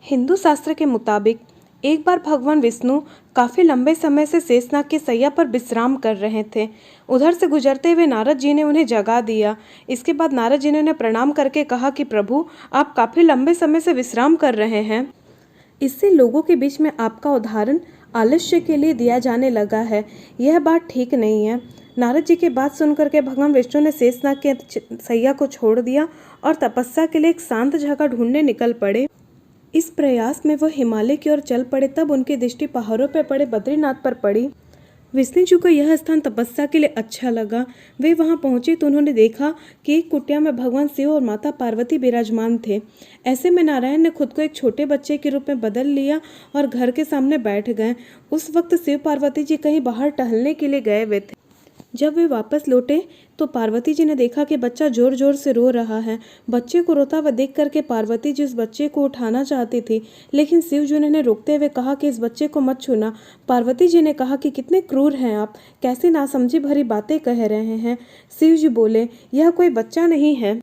हिंदू शास्त्र के मुताबिक एक बार भगवान विष्णु काफ़ी लंबे समय से शेषनाग की शैया पर विश्राम कर रहे थे। उधर से गुजरते हुए नारद जी ने उन्हें जगा दिया। इसके बाद नारद जी ने उन्हें प्रणाम करके कहा कि प्रभु, आप काफ़ी लंबे समय से विश्राम कर रहे हैं। इससे लोगों के बीच में आपका उदाहरण आलस्य के लिए दिया जाने लगा है। यह बात ठीक नहीं है। नारद जी की बात सुनकर के भगवान विष्णु ने शेषनाग के शैया को छोड़ दिया और तपस्या के लिए एक शांत जगह ढूंढने निकल पड़े। इस प्रयास में वह हिमालय की ओर चल पड़े। तब उनकी दृष्टि पहाड़ों पर पड़े बद्रीनाथ पर पड़ी। विष्णु जी को यह स्थान तपस्या के लिए अच्छा लगा। वे वहां पहुंचे तो उन्होंने देखा कि एक कुटिया में भगवान शिव और माता पार्वती विराजमान थे। ऐसे में नारायण ने खुद को एक छोटे बच्चे के रूप में बदल लिया और घर के सामने बैठ गए। उस वक्त शिव पार्वती जी कहीं बाहर टहलने के लिए गए हुए थे। जब वे वापस लौटे तो पार्वती जी ने देखा कि बच्चा जोर जोर से रो रहा है। बच्चे को रोता हुआ देख करके पार्वती जी उस बच्चे को उठाना चाहती थी, लेकिन शिव जी ने रोकते हुए कहा कि इस बच्चे को मत छूना। पार्वती जी ने कहा कि कितने क्रूर हैं आप, कैसे नासमझी भरी बातें कह रहे हैं। शिव जी बोले, यह कोई बच्चा नहीं है,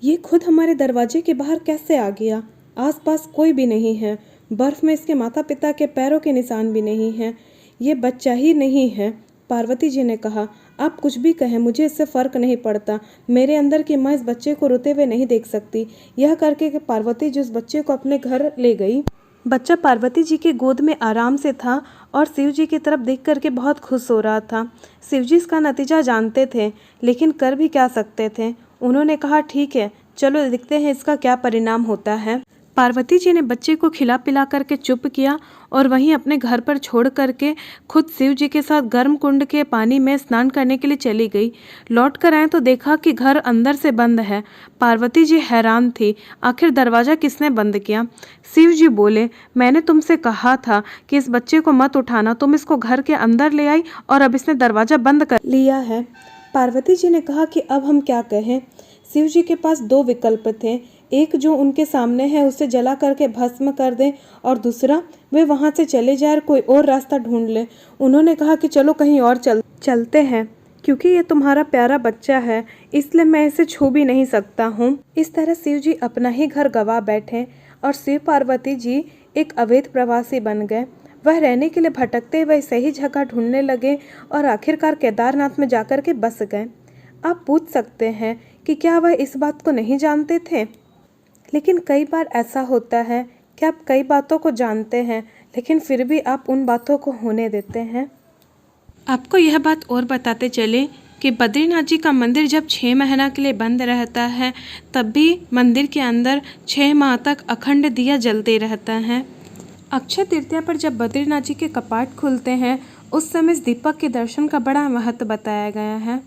ये खुद हमारे दरवाजे के बाहर कैसे आ गया। आसपास कोई भी नहीं है, बर्फ में इसके माता पिता के पैरों के निशान भी नहीं है, ये बच्चा ही नहीं है। पार्वती जी ने कहा, आप कुछ भी कहें, मुझे इससे फ़र्क नहीं पड़ता। मेरे अंदर की माँ इस बच्चे को रोते हुए नहीं देख सकती। यह करके कि पार्वती जी उस बच्चे को अपने घर ले गई। बच्चा पार्वती जी की गोद में आराम से था और शिव जी की तरफ देख करके बहुत खुश हो रहा था। शिव जी इसका नतीजा जानते थे, लेकिन कर भी क्या सकते थे। उन्होंने कहा, ठीक है, चलो देखते हैं इसका क्या परिणाम होता है। पार्वती जी ने बच्चे को खिला पिला करके चुप किया और वहीं अपने घर पर छोड़ करके खुद शिव जी के साथ गर्म कुंड के पानी में स्नान करने के लिए चली गई। लौट कर आए तो देखा कि घर अंदर से बंद है। पार्वती जी हैरान थी, आखिर दरवाज़ा किसने बंद किया। शिव जी बोले, मैंने तुमसे कहा था कि इस बच्चे को मत उठाना, तुम इसको घर के अंदर ले आई और अब इसने दरवाज़ा बंद कर लिया है। पार्वती जी ने कहा कि अब हम क्या कहें। शिव जी के पास दो विकल्प थे, एक जो उनके सामने है उसे जला करके भस्म कर दें और दूसरा वे वहां से चले जाए और कोई और रास्ता ढूंढ लें। उन्होंने कहा कि चलो कहीं और चलते हैं, क्योंकि ये तुम्हारा प्यारा बच्चा है, इसलिए मैं इसे छू भी नहीं सकता हूँ। इस तरह शिव जी अपना ही घर गंवा बैठे और शिव पार्वती जी एक अवैध प्रवासी बन गए। वह रहने के लिए भटकते हुए सही जगह ढूंढने लगे और आखिरकार केदारनाथ में जाकर के बस गए। आप पूछ सकते हैं कि क्या वह इस बात को नहीं जानते थे, लेकिन कई बार ऐसा होता है कि आप कई बातों को जानते हैं लेकिन फिर भी आप उन बातों को होने देते हैं। आपको यह बात और बताते चले कि बद्रीनाथ जी का मंदिर जब 6 महीना के लिए बंद रहता है, तब भी मंदिर के अंदर 6 माह तक अखंड दिया जलते रहता है। अक्षय तृतीया पर जब बद्रीनाथ जी के कपाट खुलते हैं, उस समय इस दीपक के दर्शन का बड़ा महत्व बताया गया है।